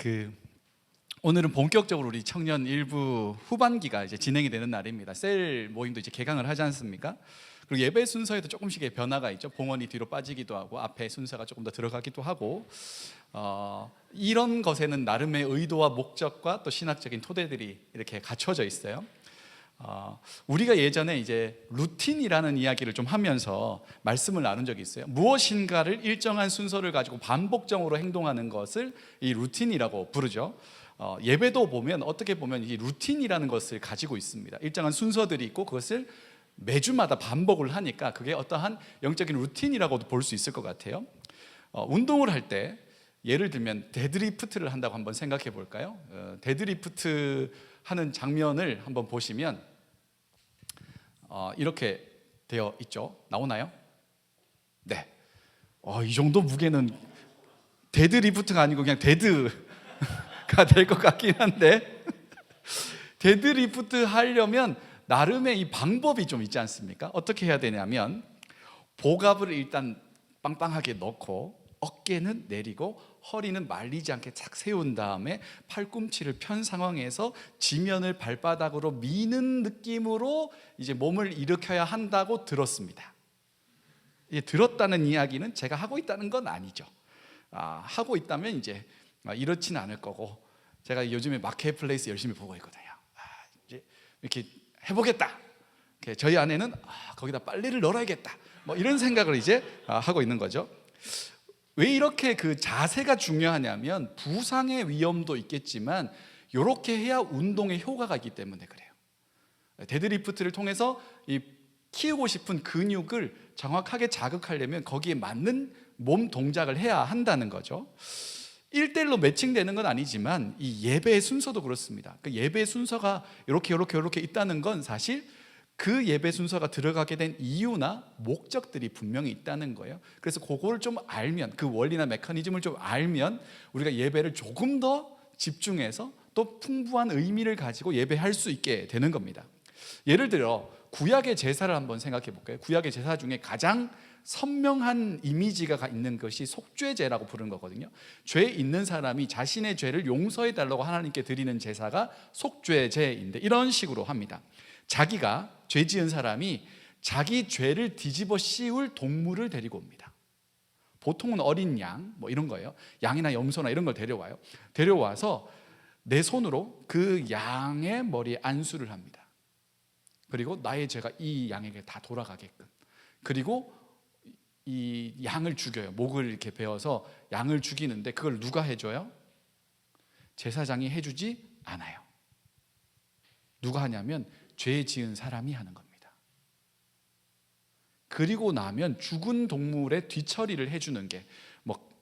그 오늘은 본격적으로 우리 청년 일부 후반기가 이제 진행이 되는 날입니다. 셀 모임도 이제 개강을 하지 않습니까? 그리고 예배 순서에도 조금씩의 변화가 있죠. 봉헌이 뒤로 빠지기도 하고 앞에 순서가 조금 더 들어가기도 하고 이런 것에는 나름의 의도와 목적과 또 신학적인 토대들이 이렇게 갖춰져 있어요. 우리가 예전에 이제 루틴이라는 이야기를 좀 하면서 말씀을 나눈 적이 있어요. 무엇인가를 일정한 순서를 가지고 반복적으로 행동하는 것을 이 루틴이라고 부르죠. 예배도 보면 어떻게 보면 이 루틴이라는 것을 가지고 있습니다. 일정한 순서들이 있고 그것을 매주마다 반복을 하니까 그게 어떠한 영적인 루틴이라고도 볼 수 있을 것 같아요. 운동을 할 때 예를 들면 데드리프트를 한다고 한번 생각해 볼까요? 데드리프트 하는 장면을 한번 보시면 이렇게 되어 있죠. 나오나요? 네. 이 정도 무게는 데드리프트가 아니고 그냥 데드가 될 것 같긴 한데 데드리프트 하려면 나름의 이 방법이 좀 있지 않습니까? 어떻게 해야 되냐면 복압을 일단 빵빵하게 넣고 어깨는 내리고 허리는 말리지 않게 착 세운 다음에 팔꿈치를 편 상황에서 지면을 발바닥으로 미는 느낌으로 이제 몸을 일으켜야 한다고 들었습니다. 들었다는 이야기는 제가 하고 있다는 건 아니죠. 하고 있다면 이제 이렇지는 않을 거고, 제가 요즘에 마켓플레이스 열심히 보고 있거든요. 이제 이렇게 해보겠다. 저희 아내는 거기다 빨래를 널어야겠다. 뭐 이런 생각을 이제 하고 있는 거죠. 왜 이렇게 그 자세가 중요하냐면 부상의 위험도 있겠지만 이렇게 해야 운동의 효과가 있기 때문에 그래요. 데드리프트를 통해서 이 키우고 싶은 근육을 정확하게 자극하려면 거기에 맞는 몸 동작을 해야 한다는 거죠. 1대1로 매칭되는 건 아니지만 이 예배의 순서도 그렇습니다. 그 예배의 순서가 이렇게 있다는 건 사실 그 예배 순서가 들어가게 된 이유나 목적들이 분명히 있다는 거예요. 그래서 그걸 좀 알면, 그 원리나 메커니즘을 좀 알면 우리가 예배를 조금 더 집중해서 또 풍부한 의미를 가지고 예배할 수 있게 되는 겁니다. 예를 들어 구약의 제사를 한번 생각해 볼까요? 구약의 제사 중에 가장 선명한 이미지가 있는 것이 속죄제라고 부르는 거거든요. 죄 있는 사람이 자신의 죄를 용서해 달라고 하나님께 드리는 제사가 속죄제인데, 이런 식으로 합니다. 자기가 죄 지은 사람이 자기 죄를 뒤집어 씌울 동물을 데리고 옵니다. 보통은 어린 양 뭐 이런 거예요. 양이나 염소나 이런 걸 데려와서 내 손으로 그 양의 머리에 안수를 합니다. 그리고 나의 죄가 이 양에게 다 돌아가게끔, 그리고 이 양을 죽여요. 목을 이렇게 베어서 양을 죽이는데 그걸 누가 해줘요? 제사장이 해주지 않아요. 누가 하냐면 죄 지은 사람이 하는 겁니다. 그리고 나면 죽은 동물의 뒤처리를 해주는 게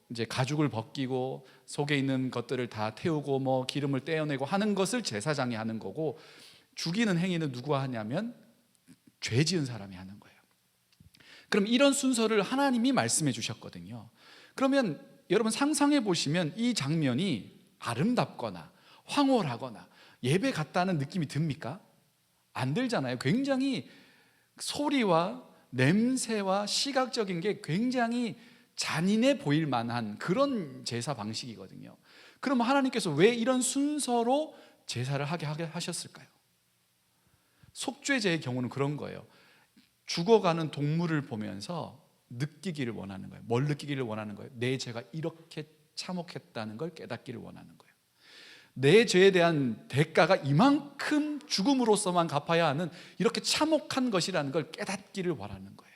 이제 가죽을 벗기고 속에 있는 것들을 다 태우고 뭐 기름을 떼어내고 하는 것을 제사장이 하는 거고, 죽이는 행위는 누가 하냐면 죄 지은 사람이 하는 거예요. 그럼 이런 순서를 하나님이 말씀해 주셨거든요. 그러면 여러분 상상해 보시면 이 장면이 아름답거나 황홀하거나 예배 같다는 느낌이 듭니까? 안 들잖아요. 굉장히 소리와 냄새와 시각적인 게 굉장히 잔인해 보일 만한 그런 제사 방식이거든요. 그럼 하나님께서 왜 이런 순서로 제사를 하게 하셨을까요? 속죄제의 경우는 그런 거예요. 죽어가는 동물을 보면서 느끼기를 원하는 거예요. 뭘 느끼기를 원하는 거예요? 내 죄가 이렇게 참혹했다는 걸 깨닫기를 원하는 거예요. 내 죄에 대한 대가가 이만큼 죽음으로서만 갚아야 하는 이렇게 참혹한 것이라는 걸 깨닫기를 원하는 거예요.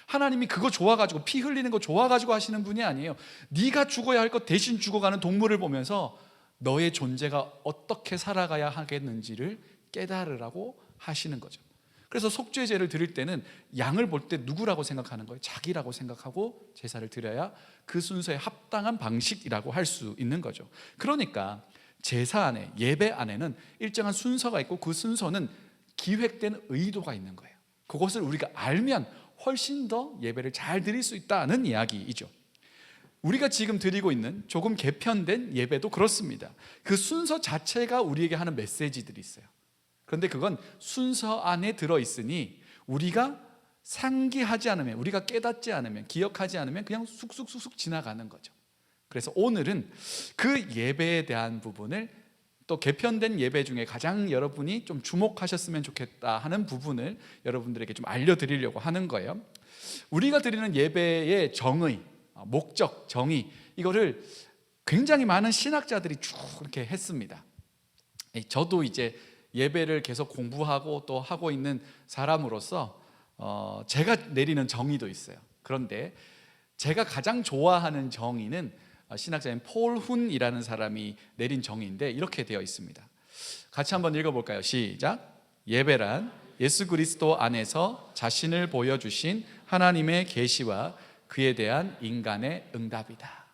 하나님이 그거 좋아가지고, 피 흘리는 거 좋아가지고 하시는 분이 아니에요. 네가 죽어야 할 것 대신 죽어가는 동물을 보면서 너의 존재가 어떻게 살아가야 하겠는지를 깨달으라고 하시는 거죠. 그래서 속죄제를 드릴 때는 양을 볼 때 누구라고 생각하는 거예요? 자기라고 생각하고 제사를 드려야 그 순서에 합당한 방식이라고 할 수 있는 거죠. 그러니까 제사 안에, 예배 안에는 일정한 순서가 있고 그 순서는 기획된 의도가 있는 거예요. 그것을 우리가 알면 훨씬 더 예배를 잘 드릴 수 있다는 이야기이죠. 우리가 지금 드리고 있는 조금 개편된 예배도 그렇습니다. 그 순서 자체가 우리에게 하는 메시지들이 있어요. 그런데 그건 순서 안에 들어있으니 우리가 상기하지 않으면, 우리가 깨닫지 않으면, 기억하지 않으면 그냥 쑥쑥 지나가는 거죠. 그래서 오늘은 그 예배에 대한 부분을, 또 개편된 예배 중에 가장 여러분이 좀 주목하셨으면 좋겠다 하는 부분을 여러분들에게 좀 알려드리려고 하는 거예요. 우리가 드리는 예배의 정의, 목적, 정의, 이거를 굉장히 많은 신학자들이 쭉 이렇게 했습니다. 저도 이제 예배를 계속 공부하고 또 하고 있는 사람으로서 제가 내리는 정의도 있어요. 그런데 제가 가장 좋아하는 정의는 신학자인 폴 훈이라는 사람이 내린 정의인데 이렇게 되어 있습니다. 같이 한번 읽어볼까요? 시작. 예배란 예수 그리스도 안에서 자신을 보여주신 하나님의 계시와 그에 대한 인간의 응답이다.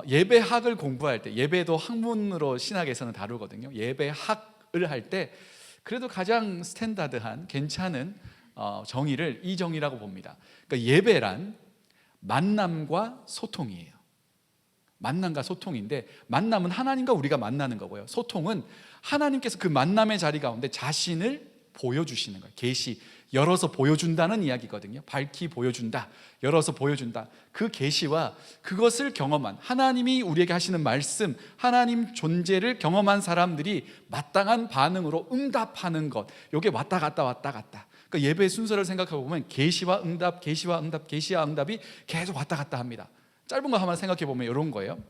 예배학을 공부할 때, 예배도 학문으로 신학에서는 다루거든요. 예배학을 할 때 그래도 가장 스탠다드한 괜찮은 정의를 이 정의라고 봅니다. 그러니까 예배란 만남과 소통이에요. 만남과 소통인데, 만남은 하나님과 우리가 만나는 거고요, 소통은 하나님께서 그 만남의 자리 가운데 자신을 보여주시는 거예요. 계시, 열어서 보여준다는 이야기거든요. 밝히 보여준다, 열어서 보여준다. 그 계시와 그것을 경험한, 하나님이 우리에게 하시는 말씀, 하나님 존재를 경험한 사람들이 마땅한 반응으로 응답하는 것, 이게 왔다 갔다 왔다 갔다. 그러니까 예배의 순서를 생각해 보면 계시와 응답, 계시와 응답, 계시와 응답이 계속 왔다 갔다 합니다. 짧은 거 한번 생각해 보면 이런 거예요.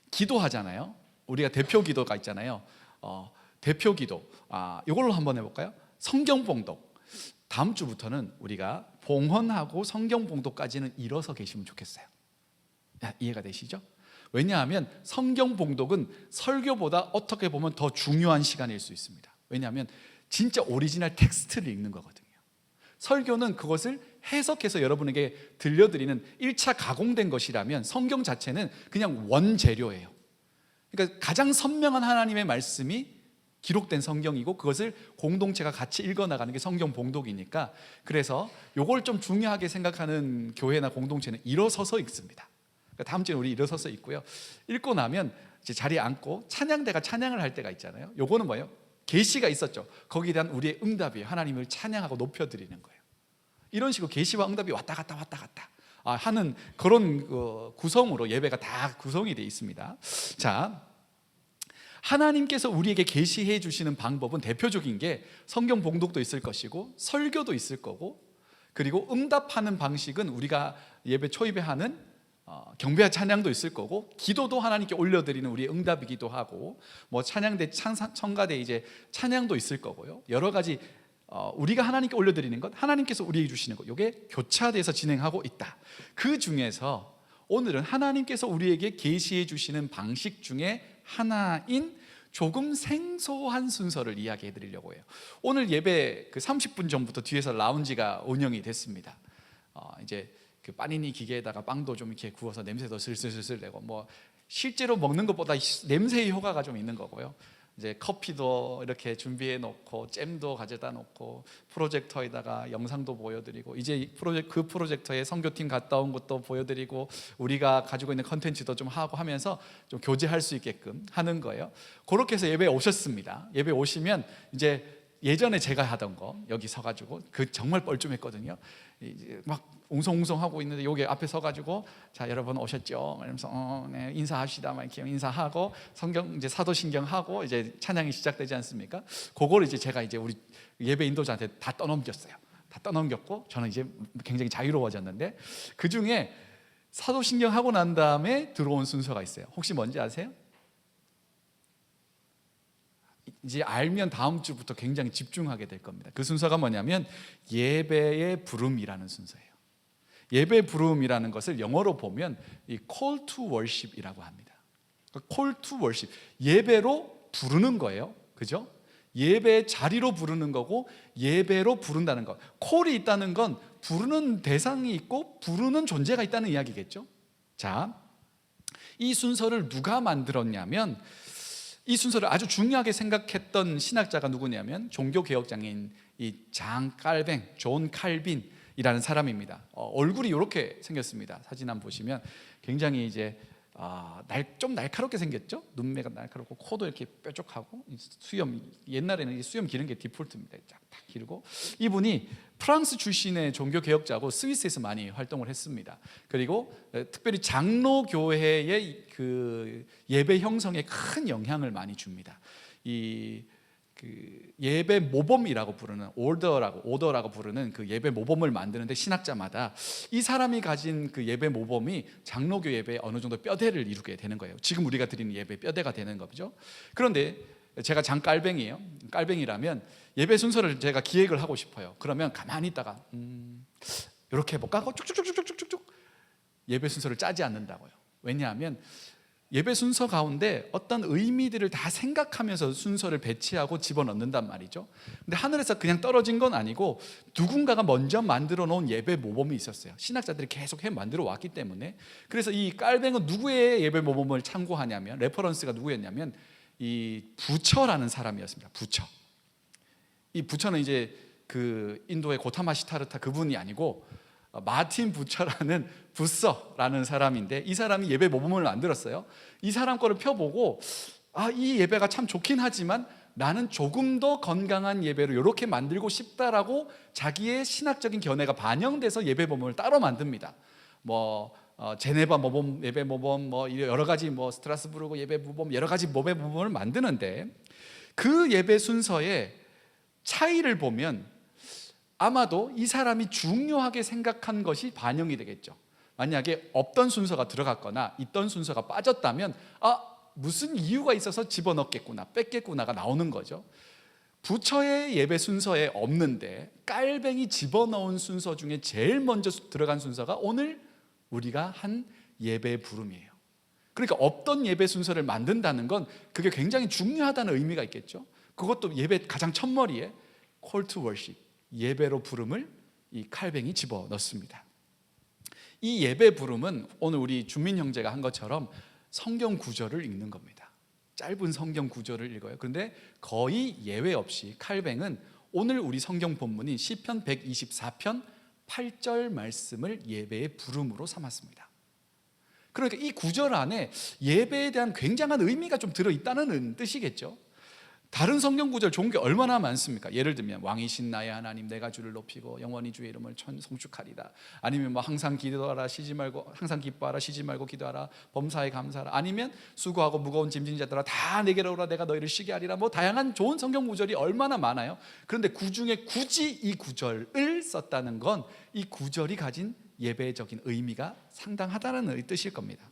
기도하잖아요. 우리가 대표 기도가 있잖아요. 대표 기도, 이걸로 한번 해볼까요? 성경 봉독. 다음 주부터는 우리가 봉헌하고 성경 봉독까지는 이뤄서 계시면 좋겠어요. 이해가 되시죠? 왜냐하면 성경 봉독은 설교보다 어떻게 보면 더 중요한 시간일 수 있습니다. 왜냐하면 진짜 오리지널 텍스트를 읽는 거거든요. 설교는 그것을 해석해서 여러분에게 들려드리는 1차 가공된 것이라면, 성경 자체는 그냥 원재료예요. 그러니까 가장 선명한 하나님의 말씀이 기록된 성경이고, 그것을 공동체가 같이 읽어나가는 게 성경 봉독이니까, 그래서 이걸 좀 중요하게 생각하는 교회나 공동체는 일어서서 읽습니다. 그러니까 다음 주에 우리 일어서서 읽고요, 읽고 나면 이제 자리에 앉고 찬양대가 찬양을 할 때가 있잖아요. 요거는 뭐예요? 계시가 있었죠. 거기에 대한 우리의 응답이에요. 하나님을 찬양하고 높여드리는 거예요. 이런 식으로 계시와 응답이 왔다 갔다 왔다 갔다 하는 그런 구성으로 예배가 다 구성이 되어 있습니다. 자, 하나님께서 우리에게 계시해 주시는 방법은 대표적인 게 성경 봉독도 있을 것이고, 설교도 있을 거고, 그리고 응답하는 방식은 우리가 예배 초입에 하는 경배와 찬양도 있을 거고, 기도도 하나님께 올려드리는 우리의 응답이기도 하고, 뭐 찬양대, 성가대 이제 찬양도 있을 거고요. 여러 가지 우리가 하나님께 올려드리는 것, 하나님께서 우리에게 주시는 것, 이게 교차돼서 진행하고 있다. 그 중에서 오늘은 하나님께서 우리에게 계시해 주시는 방식 중에 하나인 조금 생소한 순서를 이야기해 드리려고 해요. 오늘 예배 그 30분 전부터 뒤에서 라운지가 운영이 됐습니다. 이제 그 빠니니 기계에다가 빵도 좀 이렇게 구워서 냄새도 슬슬슬슬 내고, 뭐 실제로 먹는 것보다 냄새의 효과가 좀 있는 거고요. 이제 커피도 이렇게 준비해 놓고, 잼도 가져다 놓고, 프로젝터에다가 영상도 보여드리고, 이제 그 프로젝터에 선교팀 갔다 온 것도 보여드리고, 우리가 가지고 있는 컨텐츠도 좀 하고 하면서 좀 교제할 수 있게끔 하는 거예요. 그렇게 해서 예배에 오셨습니다. 예배 오시면 이제 예전에 제가 하던 거 여기 서가지고, 그 정말 뻘쭘했거든요. 이제 막 웅성웅성하고 있는데 여기 앞에 서가지고, 자 여러분 오셨죠? 이러면서 네, 인사합시다, 막 이렇게 인사하고, 성경 이제 사도신경 하고 이제 찬양이 시작되지 않습니까? 그걸 이제 제가 이제 우리 예배 인도자한테 다 떠넘겼어요. 다 떠넘겼고, 저는 이제 굉장히 자유로워졌는데, 그 중에 사도신경 하고 난 다음에 들어온 순서가 있어요. 혹시 뭔지 아세요? 이제 알면 다음 주부터 굉장히 집중하게 될 겁니다. 그 순서가 뭐냐면 예배의 부름이라는 순서예요. 예배 부름이라는 것을 영어로 보면 이 call to worship이라고 합니다. call to worship, 예배로 부르는 거예요. 그죠? 예배의 자리로 부르는 거고, 예배로 부른다는 것. call이 있다는 건 부르는 대상이 있고 부르는 존재가 있다는 이야기겠죠. 자, 이 순서를 누가 만들었냐면, 이 순서를 아주 중요하게 생각했던 신학자가 누구냐면 종교개혁자인 이 장 칼뱅, 존 칼빈이라는 사람입니다. 얼굴이 이렇게 생겼습니다. 사진 한번 보시면 굉장히 이제 좀 날카롭게 생겼죠. 눈매가 날카롭고, 코도 이렇게 뾰족하고, 수염, 옛날에는 수염 기른 게 디폴트입니다. 쫙 길고, 이분이 프랑스 출신의 종교 개혁자고 스위스에서 많이 활동을 했습니다. 그리고 특별히 장로교회의 그 예배 형성에 큰 영향을 많이 줍니다. 그 예배 모범이라고 부르는 오더라고 부르는 그 예배 모범을 만드는데 신학자마다 이 사람이 가진 그 예배 모범이 장로교 예배에 어느 정도 뼈대를 이루게 되는 거예요. 지금 우리가 드리는 예배 뼈대가 되는 거죠. 그런데 제가 장깔뱅이에요. 깔뱅이라면 예배 순서를 제가 기획을 하고 싶어요. 그러면 가만히 있다가 이렇게 해볼까 하고 쭉쭉쭉쭉쭉쭉 예배 순서를 짜지 않는다고요. 왜냐하면 예배 순서 가운데 어떤 의미들을 다 생각하면서 순서를 배치하고 집어넣는단 말이죠. 근데 하늘에서 그냥 떨어진 건 아니고 누군가가 먼저 만들어 놓은 예배 모범이 있었어요. 신학자들이 계속 만들어 왔기 때문에. 그래서 이 깔뱅은 누구의 예배 모범을 참고하냐면, 레퍼런스가 누구였냐면 이 부처라는 사람이었습니다. 부처. 이 부처는 이제 그 인도의 고타마 시타르타 그분이 아니고 마틴 부처라는 부서라는 사람인데, 이 사람이 예배 모범을 만들었어요. 이 사람 거를 펴보고 이 예배가 참 좋긴 하지만 나는 조금 더 건강한 예배로 이렇게 만들고 싶다라고 자기의 신학적인 견해가 반영돼서 예배 모범을 따로 만듭니다. 제네바 모범, 예배 모범, 여러 가지 스트라스부르크 예배 모범, 여러 가지 예배 모범을 만드는데, 그 예배 순서의 차이를 보면 아마도 이 사람이 중요하게 생각한 것이 반영이 되겠죠. 만약에 없던 순서가 들어갔거나 있던 순서가 빠졌다면 무슨 이유가 있어서 집어넣겠구나, 뺐겠구나가 나오는 거죠. 부처의 예배 순서에 없는데 깔뱅이 집어넣은 순서 중에 제일 먼저 들어간 순서가 오늘 우리가 한 예배 부름이에요. 그러니까 없던 예배 순서를 만든다는 건 그게 굉장히 중요하다는 의미가 있겠죠. 그것도 예배 가장 첫머리에 Call to Worship, 예배로 부름을 이 칼뱅이 집어넣습니다. 이 예배 부름은 오늘 우리 준민 형제가 한 것처럼 성경 구절을 읽는 겁니다. 짧은 성경 구절을 읽어요. 그런데 거의 예외 없이 칼뱅은 오늘 우리 성경 본문인 시편 124편 8절 말씀을 예배의 부름으로 삼았습니다. 그러니까 이 구절 안에 예배에 대한 굉장한 의미가 좀 들어있다는 뜻이겠죠. 다른 성경 구절 좋은 게 얼마나 많습니까? 예를 들면 왕이신 나의 하나님, 내가 주를 높이고 영원히 주의 이름을 성축하리다. 아니면 항상 기도하라 쉬지 말고, 항상 기뻐하라 쉬지 말고 기도하라, 범사에 감사하라. 아니면 수고하고 무거운 짐진 자들아 다 내게로 오라, 내가 너희를 쉬게 하리라. 다양한 좋은 성경 구절이 얼마나 많아요. 그런데 그중에 굳이 이 구절을 썼다는 건 이 구절이 가진 예배적인 의미가 상당하다는 뜻일 겁니다.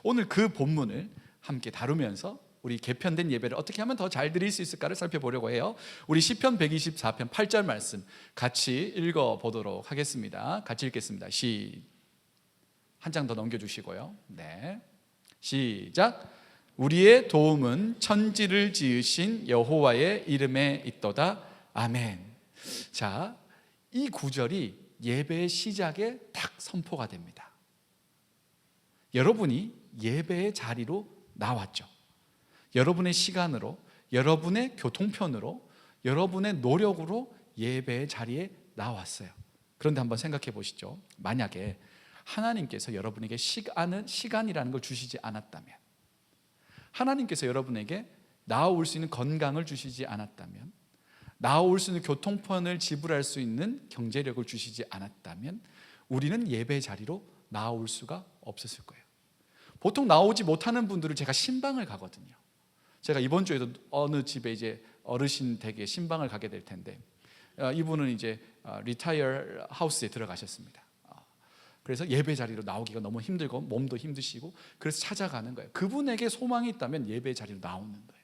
오늘 그 본문을 함께 다루면서 우리 개편된 예배를 어떻게 하면 더 잘 드릴 수 있을까를 살펴보려고 해요. 우리 시편 124편 8절 말씀 같이 읽어보도록 하겠습니다. 같이 읽겠습니다. 한 장 더 넘겨주시고요. 네, 시작. 우리의 도움은 천지를 지으신 여호와의 이름에 있도다. 아멘. 자, 이 구절이 예배의 시작에 딱 선포가 됩니다. 여러분이 예배의 자리로 나왔죠. 여러분의 시간으로, 여러분의 교통편으로, 여러분의 노력으로 예배의 자리에 나왔어요. 그런데 한번 생각해 보시죠. 만약에 하나님께서 여러분에게 시간이라는 걸 주시지 않았다면, 하나님께서 여러분에게 나아올 수 있는 건강을 주시지 않았다면, 나아올 수 있는 교통편을 지불할 수 있는 경제력을 주시지 않았다면 우리는 예배 자리로 나아올 수가 없었을 거예요. 보통 나오지 못하는 분들을 제가 신방을 가거든요. 제가 이번 주에도 어느 집에 이제 어르신 댁에 신방을 가게 될 텐데, 이분은 이제 리타이어 하우스에 들어가셨습니다. 그래서 예배 자리로 나오기가 너무 힘들고 몸도 힘드시고 그래서 찾아가는 거예요. 그분에게 소망이 있다면 예배 자리로 나오는 거예요.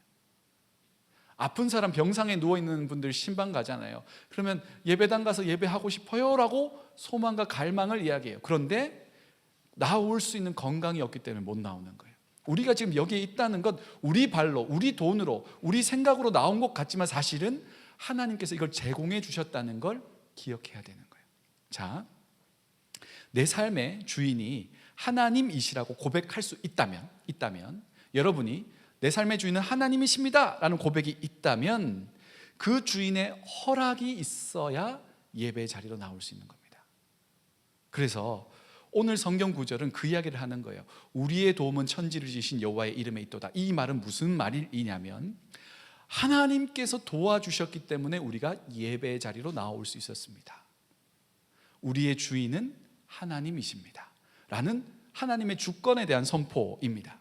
아픈 사람 병상에 누워있는 분들 신방 가잖아요. 그러면 예배당 가서 예배하고 싶어요 라고 소망과 갈망을 이야기해요. 그런데 나올 수 있는 건강이 없기 때문에 못 나오는 거예요. 우리가 지금 여기에 있다는 건 우리 발로, 우리 돈으로, 우리 생각으로 나온 것 같지만 사실은 하나님께서 이걸 제공해 주셨다는 걸 기억해야 되는 거예요. 자, 내 삶의 주인이 하나님이시라고 고백할 수 있다면 여러분이 내 삶의 주인은 하나님이십니다 라는 고백이 있다면 그 주인의 허락이 있어야 예배 자리로 나올 수 있는 겁니다. 그래서 오늘 성경 구절은 그 이야기를 하는 거예요. 우리의 도움은 천지를 지으신 여호와의 이름에 있도다. 이 말은 무슨 말이냐면 하나님께서 도와주셨기 때문에 우리가 예배 자리로 나올 수 있었습니다. 우리의 주인은 하나님이십니다 라는 하나님의 주권에 대한 선포입니다.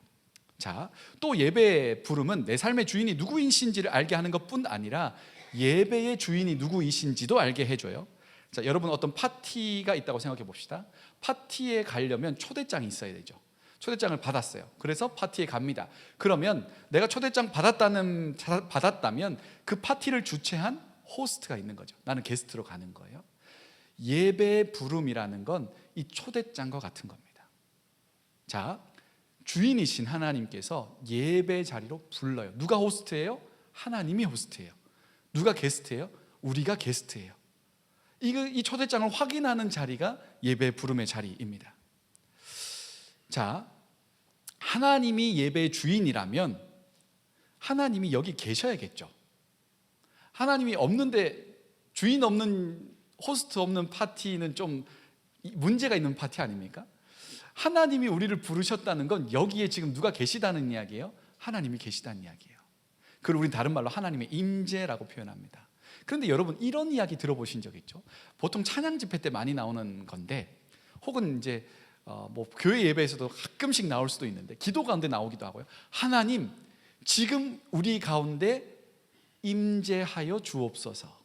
자, 또 예배의 부름은 내 삶의 주인이 누구이신지를 알게 하는 것뿐 아니라 예배의 주인이 누구이신지도 알게 해줘요. 자, 여러분 어떤 파티가 있다고 생각해 봅시다. 파티에 가려면 초대장이 있어야 되죠. 초대장을 받았어요. 그래서 파티에 갑니다. 그러면 내가 초대장 받았다면 그 파티를 주최한 호스트가 있는 거죠. 나는 게스트로 가는 거예요. 예배의 부름이라는 건 이 초대장과 같은 겁니다. 자, 주인이신 하나님께서 예배 자리로 불러요. 누가 호스트예요? 하나님이 호스트예요. 누가 게스트예요? 우리가 게스트예요. 이 초대장을 확인하는 자리가 예배 부름의 자리입니다. 자, 하나님이 예배의 주인이라면 하나님이 여기 계셔야겠죠. 하나님이 없는데, 주인 없는, 호스트 없는 파티는 좀 문제가 있는 파티 아닙니까? 하나님이 우리를 부르셨다는 건 여기에 지금 누가 계시다는 이야기예요? 하나님이 계시다는 이야기예요. 그걸 우린 다른 말로 하나님의 임재라고 표현합니다. 그런데 여러분, 이런 이야기 들어보신 적 있죠? 보통 찬양 집회 때 많이 나오는 건데, 혹은 이제 교회 예배에서도 가끔씩 나올 수도 있는데, 기도 가운데 나오기도 하고요. 하나님, 지금 우리 가운데 임재하여 주옵소서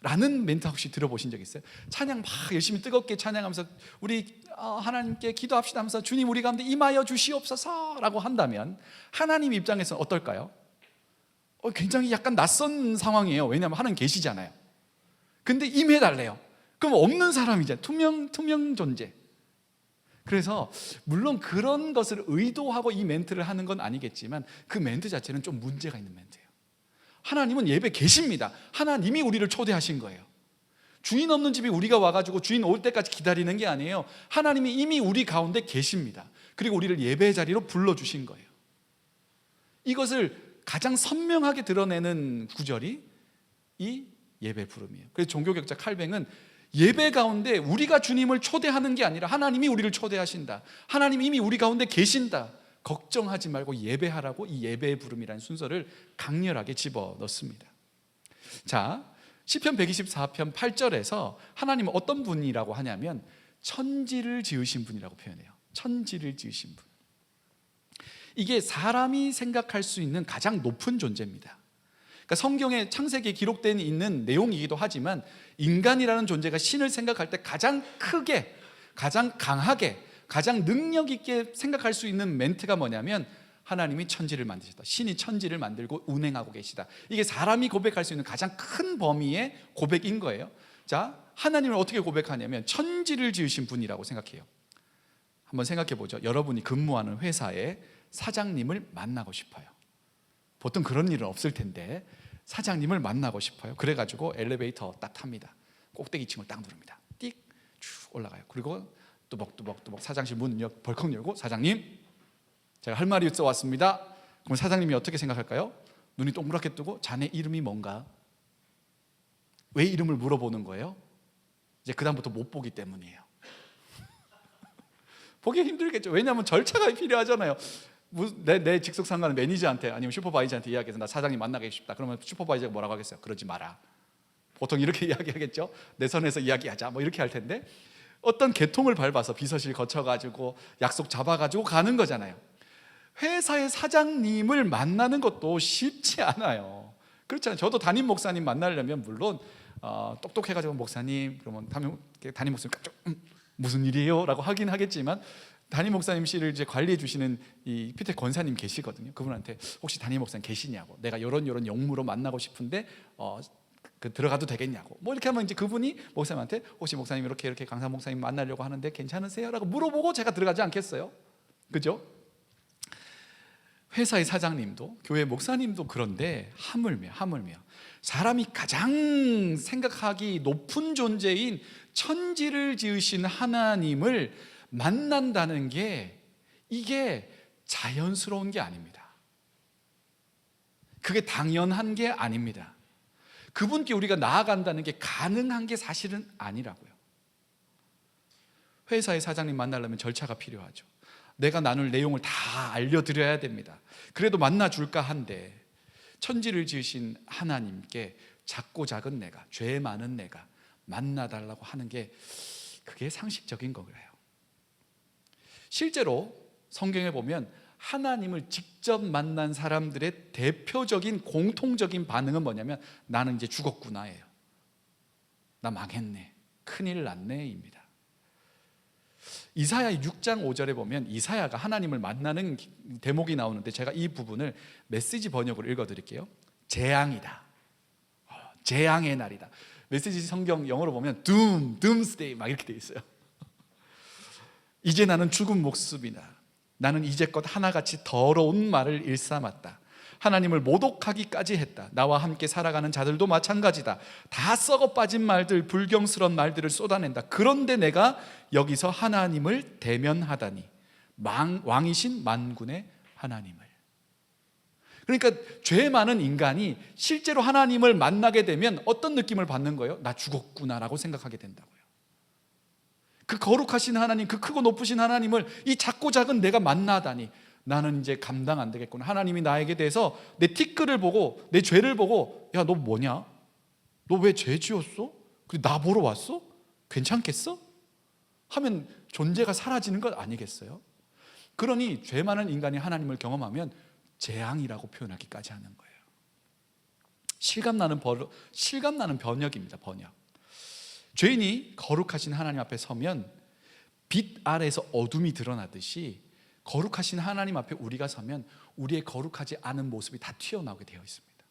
라는 멘트 혹시 들어보신 적 있어요? 찬양 막 열심히 뜨겁게 찬양하면서 우리 하나님께 기도합시다 하면서 주님 우리 가운데 임하여 주시옵소서 라고 한다면 하나님 입장에서는 어떨까요? 굉장히 약간 낯선 상황이에요. 왜냐하면 하나님 계시잖아요. 근데 임해달래요. 그럼 없는 사람이잖아요. 투명 존재. 그래서 물론 그런 것을 의도하고 이 멘트를 하는 건 아니겠지만 그 멘트 자체는 좀 문제가 있는 멘트예요. 하나님은 예배 계십니다. 하나님이 우리를 초대하신 거예요. 주인 없는 집에 우리가 와가지고 주인 올 때까지 기다리는 게 아니에요. 하나님이 이미 우리 가운데 계십니다. 그리고 우리를 예배의 자리로 불러주신 거예요. 이것을 가장 선명하게 드러내는 구절이 이 예배 부름이에요. 그래서 종교学者칼뱅은 예배 가운데 우리가 주님을 초대하는 게 아니라 하나님이 우리를 초대하신다. 하나님이 이미 우리 가운데 계신다. 걱정하지 말고 예배하라고 이 예배의 부름이라는 순서를 강렬하게 집어넣습니다. 자, 시편 124편 8절에서 하나님은 어떤 분이라고 하냐면 천지를 지으신 분이라고 표현해요. 천지를 지으신 분. 이게 사람이 생각할 수 있는 가장 높은 존재입니다. 그러니까 성경의 창세기에 기록되어 있는 내용이기도 하지만 인간이라는 존재가 신을 생각할 때 가장 크게, 가장 강하게, 가장 능력 있게 생각할 수 있는 멘트가 뭐냐면 하나님이 천지를 만드셨다. 신이 천지를 만들고 운행하고 계시다. 이게 사람이 고백할 수 있는 가장 큰 범위의 고백인 거예요. 자, 하나님을 어떻게 고백하냐면 천지를 지으신 분이라고 생각해요. 한번 생각해 보죠. 여러분이 근무하는 회사에 사장님을 만나고 싶어요. 보통 그런 일은 없을 텐데 사장님을 만나고 싶어요. 그래가지고 엘리베이터 딱 탑니다. 꼭대기층을 딱 누릅니다. 띡 쭉 올라가요. 그리고 뚜벅뚜벅 사장실 문 벌컥 열고 사장님, 제가 할 말이 있어 왔습니다. 그럼 사장님이 어떻게 생각할까요? 눈이 동그랗게 뜨고 자네 이름이 뭔가? 왜 이름을 물어보는 거예요? 이제 그 다음부터 못 보기 때문이에요. 보기 힘들겠죠. 왜냐하면 절차가 필요하잖아요. 내 직속 상관은 매니저한테 아니면 슈퍼바이저한테 이야기해서 나 사장님 만나고 싶다. 그러면 슈퍼바이저가 뭐라고 하겠어요? 그러지 마라. 보통 이렇게 이야기하겠죠. 내 선에서 이야기하자 뭐 이렇게 할 텐데 어떤 계통을 밟아서 비서실 거쳐가지고 약속 잡아가지고 가는 거잖아요. 회사의 사장님을 만나는 것도 쉽지 않아요. 그렇잖아요. 저도 담임 목사님 만나려면 물론 똑똑해가지고 목사님 그러면 담임 목사님 깜짝 무슨 일이에요? 라고 하긴 하겠지만 담임 목사님실을 이제 관리해 주시는 이 피테 권사님 계시거든요. 그분한테 혹시 담임 목사님 계시냐고, 내가 이런 용무로 만나고 싶은데 들어가도 되겠냐고 뭐 이렇게 하면 이제 그분이 목사님한테 혹시 목사님 이렇게 강사 목사님 만나려고 하는데 괜찮으세요? 라고 물어보고 제가 들어가지 않겠어요? 그죠? 회사의 사장님도 교회 목사님도 그런데 하물며 사람이 가장 생각하기 높은 존재인 천지를 지으신 하나님을 만난다는 게 이게 자연스러운 게 아닙니다. 그게 당연한 게 아닙니다. 그분께 우리가 나아간다는 게 가능한 게 사실은 아니라고요. 회사의 사장님 만나려면 절차가 필요하죠. 내가 나눌 내용을 다 알려드려야 됩니다. 그래도 만나줄까 한데 천지를 지으신 하나님께 작고 작은 내가, 죄 많은 내가 만나달라고 하는 게 그게 상식적인 거예요. 실제로 성경에 보면 하나님을 직접 만난 사람들의 대표적인 공통적인 반응은 뭐냐면 나는 이제 죽었구나예요. 나 망했네, 큰일 났네 입니다. 이사야 6장 5절에 보면 이사야가 하나님을 만나는 대목이 나오는데 제가 이 부분을 메시지 번역으로 읽어드릴게요. 재앙이다, 재앙의 날이다. 메시지 성경 영어로 보면 doomsday 막 이렇게 돼 있어요. 이제 나는 죽은 목숨이다. 나는 이제껏 하나같이 더러운 말을 일삼았다. 하나님을 모독하기까지 했다. 나와 함께 살아가는 자들도 마찬가지다. 다 썩어 빠진 말들, 불경스러운 말들을 쏟아낸다. 그런데 내가 여기서 하나님을 대면하다니, 왕이신 만군의 하나님을. 그러니까 죄 많은 인간이 실제로 하나님을 만나게 되면 어떤 느낌을 받는 거예요? 나 죽었구나라고 생각하게 된다고요. 그 거룩하신 하나님, 그 크고 높으신 하나님을 이 작고 작은 내가 만나다니, 나는 이제 감당 안 되겠구나. 하나님이 나에게 대해서 내 티끌을 보고, 내 죄를 보고, 야, 너 뭐냐? 너 왜 죄 지었어? 근데 나 보러 왔어? 괜찮겠어? 하면 존재가 사라지는 것 아니겠어요? 그러니 죄 많은 인간이 하나님을 경험하면 재앙이라고 표현하기까지 하는 거예요. 실감나는 번역입니다. 번역. 죄인이 거룩하신 하나님 앞에 서면 빛 아래에서 어둠이 드러나듯이 거룩하신 하나님 앞에 우리가 서면 우리의 거룩하지 않은 모습이 다 튀어나오게 되어 있습니다.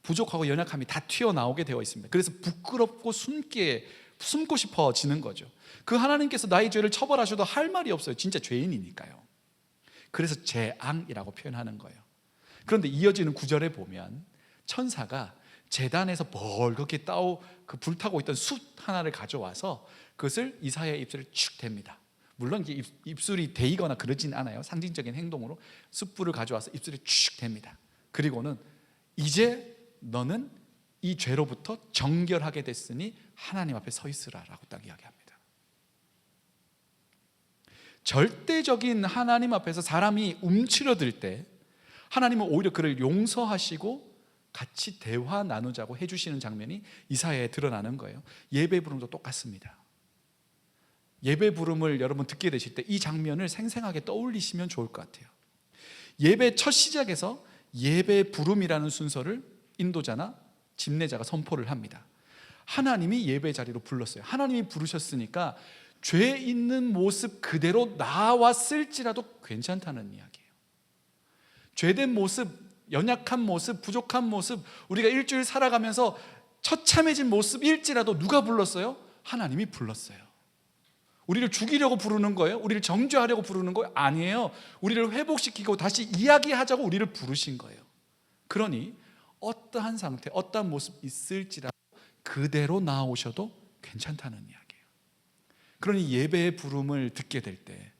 부족하고 연약함이 다 튀어나오게 되어 있습니다. 그래서 부끄럽고 숨고 싶어지는 거죠. 그 하나님께서 나의 죄를 처벌하셔도 할 말이 없어요. 진짜 죄인이니까요. 그래서 재앙이라고 표현하는 거예요. 그런데 이어지는 구절에 보면 천사가 제단에서 멀겋게 그 불타고 있던 숯 하나를 가져와서 그것을 이사야의 입술에 축 댑니다. 물론 이제 입술이 데이거나 그러진 않아요. 상징적인 행동으로 숯불을 가져와서 입술에 축 댑니다. 그리고는 이제 너는 이 죄로부터 정결하게 됐으니 하나님 앞에 서 있으라라고 딱 이야기합니다. 절대적인 하나님 앞에서 사람이 움츠러들 때 하나님은 오히려 그를 용서하시고 같이 대화 나누자고 해주시는 장면이 이사야에 드러나는 거예요. 예배 부름도 똑같습니다. 예배 부름을 여러분 듣게 되실 때 이 장면을 생생하게 떠올리시면 좋을 것 같아요. 예배 첫 시작에서 예배 부름이라는 순서를 인도자나 집례자가 선포를 합니다. 하나님이 예배 자리로 불렀어요. 하나님이 부르셨으니까 죄 있는 모습 그대로 나왔을지라도 괜찮다는 이야기예요. 죄된 모습, 연약한 모습, 부족한 모습, 우리가 일주일 살아가면서 처참해진 모습일지라도 누가 불렀어요? 하나님이 불렀어요. 우리를 죽이려고 부르는 거예요? 우리를 정죄하려고 부르는 거예요? 아니에요. 우리를 회복시키고 다시 이야기하자고 우리를 부르신 거예요. 그러니 어떠한 상태, 어떠한 모습 있을지라도 그대로 나오셔도 괜찮다는 이야기예요. 그러니 예배의 부름을 듣게 될 때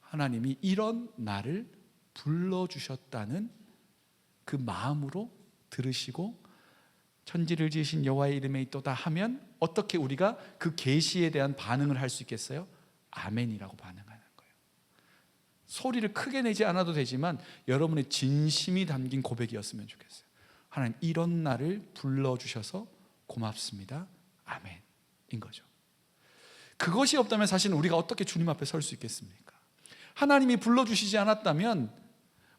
하나님이 이런 나를 불러주셨다는 그 마음으로 들으시고 천지를 지으신 여호와의 이름에 있도다 하면 어떻게 우리가 그 계시에 대한 반응을 할 수 있겠어요? 아멘이라고 반응하는 거예요. 소리를 크게 내지 않아도 되지만 여러분의 진심이 담긴 고백이었으면 좋겠어요. 하나님, 이런 나를 불러주셔서 고맙습니다. 아멘인 거죠. 그것이 없다면 사실 우리가 어떻게 주님 앞에 설 수 있겠습니까? 하나님이 불러주시지 않았다면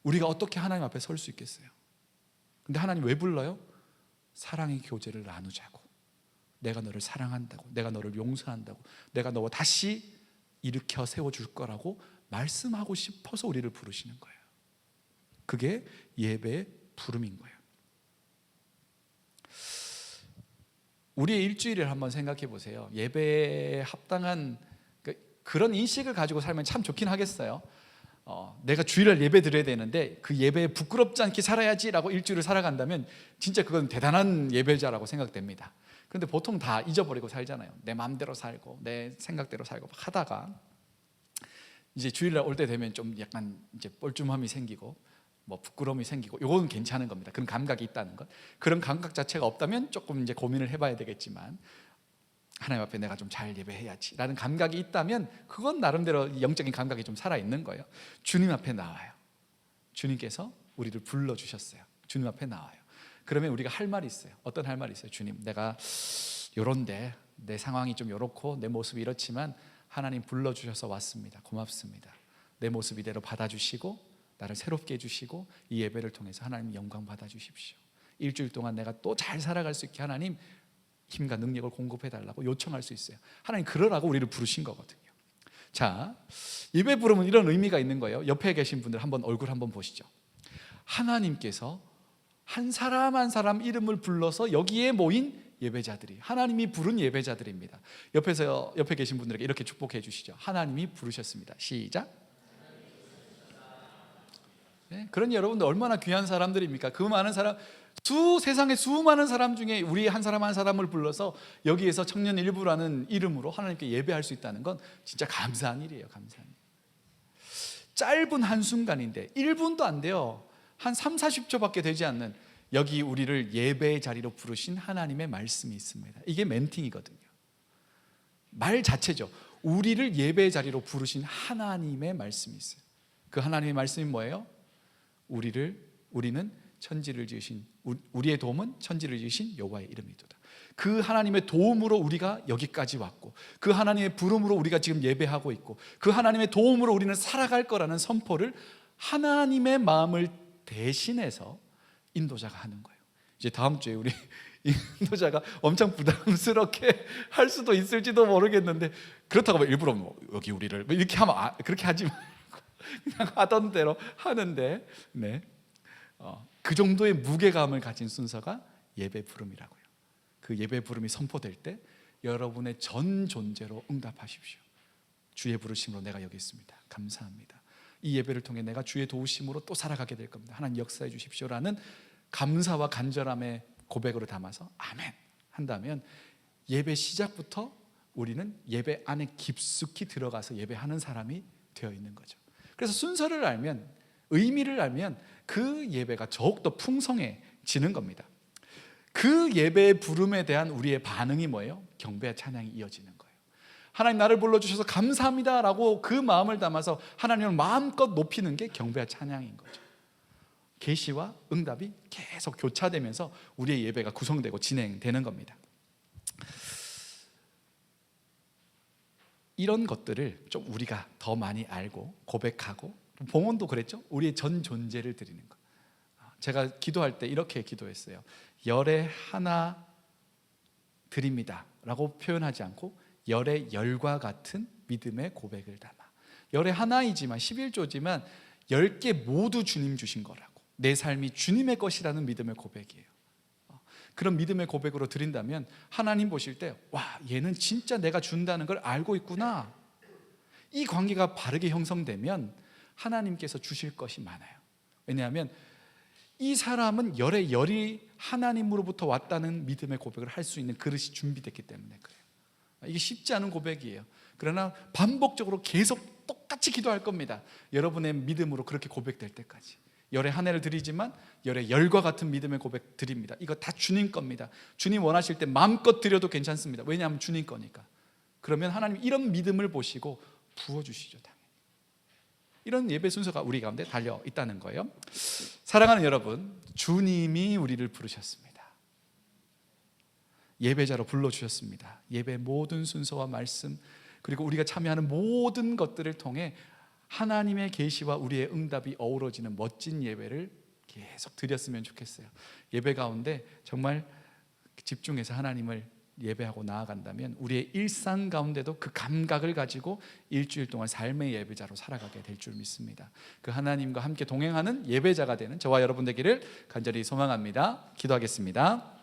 우리가 어떻게 하나님 앞에 설 수 있겠어요? 근데 하나님 왜 불러요? 사랑의 교제를 나누자고, 내가 너를 사랑한다고, 내가 너를 용서한다고, 내가 너와 다시 일으켜 세워줄 거라고 말씀하고 싶어서 우리를 부르시는 거예요. 그게 예배의 부름인 거예요. 우리의 일주일을 한번 생각해 보세요. 예배에 합당한 그런 인식을 가지고 살면 참 좋긴 하겠어요. 내가 주일날 예배 드려야 되는데 그 예배에 부끄럽지 않게 살아야지라고 일주일을 살아간다면 진짜 그건 대단한 예배자라고 생각됩니다. 그런데 보통 다 잊어버리고 살잖아요. 내 마음대로 살고 내 생각대로 살고 하다가 이제 주일날 올 때 되면 좀 약간 이제 뻘쭘함이 생기고 뭐 부끄러움이 생기고, 이건 괜찮은 겁니다. 그런 감각이 있다는 것. 그런 감각 자체가 없다면 조금 이제 고민을 해봐야 되겠지만, 하나님 앞에 내가 좀 잘 예배해야지 라는 감각이 있다면 그건 나름대로 영적인 감각이 좀 살아있는 거예요. 주님 앞에 나와요. 주님께서 우리를 불러주셨어요. 주님 앞에 나와요. 그러면 우리가 할 말이 있어요. 어떤 할 말이 있어요? 주님, 내가 요런데 내 상황이 좀 요렇고 내 모습이 이렇지만 하나님 불러주셔서 왔습니다. 고맙습니다. 내 모습 이대로 받아주시고 나를 새롭게 해주시고 이 예배를 통해서 하나님 영광 받아주십시오. 일주일 동안 내가 또 잘 살아갈 수 있게 하나님 힘과 능력을 공급해달라고 요청할 수 있어요. 하나님 그러라고 우리를 부르신 거거든요. 자, 예배 부르면 이런 의미가 있는 거예요. 옆에 계신 분들 한번 얼굴 한번 보시죠. 하나님께서 한 사람 한 사람 이름을 불러서 여기에 모인 예배자들이, 하나님이 부른 예배자들입니다. 옆에 계신 분들에게 이렇게 축복해 주시죠. 하나님이 부르셨습니다. 시작. 네, 그런 여러분들 얼마나 귀한 사람들입니까? 그 많은 사람, 세상의 수많은 사람 중에 우리 한 사람 한 사람을 불러서 여기에서 청년 일부라는 이름으로 하나님께 예배할 수 있다는 건 진짜 감사한 일이에요. 감사한 일. 짧은 한순간인데 1분도 안 돼요. 한 3, 40초밖에 되지 않는 여기 우리를 예배의 자리로 부르신 하나님의 말씀이 있습니다. 이게 멘팅이거든요. 말 자체죠. 우리를 예배의 자리로 부르신 하나님의 말씀이 있어요. 그 하나님의 말씀이 뭐예요? 우리는 천지를 지으신, 우리의 도움은 천지를 지으신 여호와의 이름이도다. 그 하나님의 도움으로 우리가 여기까지 왔고, 그 하나님의 부름으로 우리가 지금 예배하고 있고, 그 하나님의 도움으로 우리는 살아갈 거라는 선포를 하나님의 마음을 대신해서 인도자가 하는 거예요. 이제 다음 주에 우리 인도자가 엄청 부담스럽게 할 수도 있을지도 모르겠는데, 그렇다고 일부러 여기 우리를 이렇게 하면 그렇게 하지 말고 그냥 하던 대로 하는데, 네, 그 정도의 무게감을 가진 순서가 예배 부름이라고요. 그 예배 부름이 선포될 때 여러분의 전 존재로 응답하십시오. 주의 부르심으로 내가 여기 있습니다. 감사합니다. 이 예배를 통해 내가 주의 도우심으로 또 살아가게 될 겁니다. 하나님 역사해 주십시오라는 감사와 간절함의 고백으로 담아서 아멘 한다면 예배 시작부터 우리는 예배 안에 깊숙이 들어가서 예배하는 사람이 되어 있는 거죠. 그래서 순서를 알면, 의미를 알면 그 예배가 더욱더 풍성해지는 겁니다. 그 예배의 부름에 대한 우리의 반응이 뭐예요? 경배와 찬양이 이어지는 거예요. 하나님 나를 불러주셔서 감사합니다 라고 그 마음을 담아서 하나님을 마음껏 높이는 게 경배와 찬양인 거죠. 계시와 응답이 계속 교차되면서 우리의 예배가 구성되고 진행되는 겁니다. 이런 것들을 좀 우리가 더 많이 알고 고백하고, 봉헌도 그랬죠. 우리의 전 존재를 드리는 것. 제가 기도할 때 이렇게 기도했어요. 열의 하나 드립니다 라고 표현하지 않고 열의 열과 같은 믿음의 고백을 담아, 열의 하나이지만 11조지만 10개 모두 주님 주신 거라고, 내 삶이 주님의 것이라는 믿음의 고백이에요. 그런 믿음의 고백으로 드린다면 하나님 보실 때, 와, 얘는 진짜 내가 준다는 걸 알고 있구나. 이 관계가 바르게 형성되면 하나님께서 주실 것이 많아요. 왜냐하면 이 사람은 열의 열이 하나님으로부터 왔다는 믿음의 고백을 할 수 있는 그릇이 준비됐기 때문에 그래요. 이게 쉽지 않은 고백이에요. 그러나 반복적으로 계속 똑같이 기도할 겁니다. 여러분의 믿음으로 그렇게 고백될 때까지. 열의 한 해를 드리지만 열의 열과 같은 믿음의 고백 드립니다. 이거 다 주님 겁니다. 주님 원하실 때 마음껏 드려도 괜찮습니다. 왜냐하면 주님 거니까. 그러면 하나님 이런 믿음을 보시고 부어주시죠. 당연히. 이런 예배 순서가 우리 가운데 달려 있다는 거예요. 사랑하는 여러분, 주님이 우리를 부르셨습니다. 예배자로 불러주셨습니다. 예배 모든 순서와 말씀, 그리고 우리가 참여하는 모든 것들을 통해 하나님의 계시와 우리의 응답이 어우러지는 멋진 예배를 계속 드렸으면 좋겠어요. 예배 가운데 정말 집중해서 하나님을 예배하고 나아간다면 우리의 일상 가운데도 그 감각을 가지고 일주일 동안 삶의 예배자로 살아가게 될 줄 믿습니다. 그 하나님과 함께 동행하는 예배자가 되는 저와 여러분 되기를 간절히 소망합니다. 기도하겠습니다.